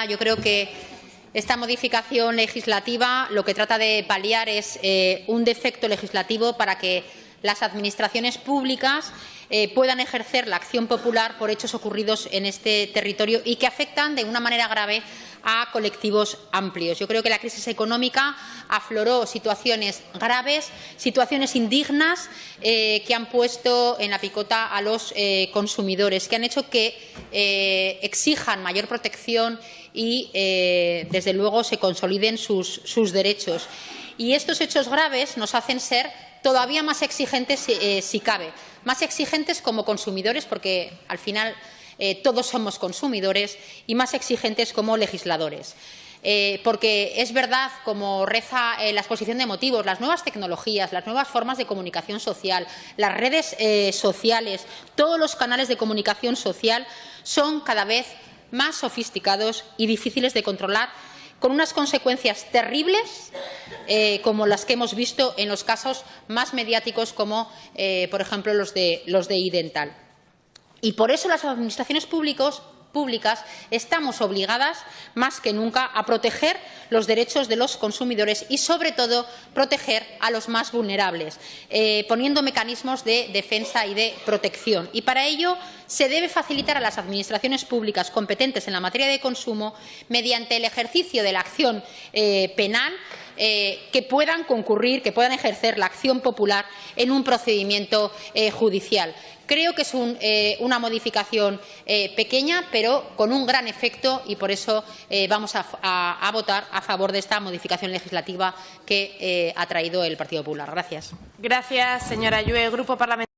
Yo creo que esta modificación legislativa lo que trata de paliar es un defecto legislativo para que las administraciones públicas puedan ejercer la acción popular por hechos ocurridos en este territorio y que afectan de una manera grave a colectivos amplios. Yo creo que la crisis económica afloró situaciones graves, situaciones indignas que han puesto en la picota a los consumidores, que han hecho que exijan mayor protección y, desde luego, se consoliden sus derechos. Y estos hechos graves nos hacen ser todavía más exigentes, si cabe, más exigentes como consumidores, porque al final todos somos consumidores, y más exigentes como legisladores. Porque es verdad, como reza la exposición de motivos, las nuevas tecnologías, las nuevas formas de comunicación social, las redes sociales, todos los canales de comunicación social son cada vez más sofisticados y difíciles de controlar, con unas consecuencias terribles como las que hemos visto en los casos más mediáticos como, por ejemplo, los de iDental. Y por eso las administraciones públicas estamos obligadas más que nunca a proteger los derechos de los consumidores y, sobre todo, proteger a los más vulnerables, poniendo mecanismos de defensa y de protección. Y para ello se debe facilitar a las administraciones públicas competentes en la materia de consumo, mediante el ejercicio de la acción penal, que puedan concurrir, que puedan ejercer la acción popular en un procedimiento judicial. Creo que es una modificación pequeña, pero con un gran efecto, y por eso vamos a votar a favor de esta modificación legislativa que ha traído el Partido Popular. Gracias. Gracias, señora Ayue. Grupo Parlamentario.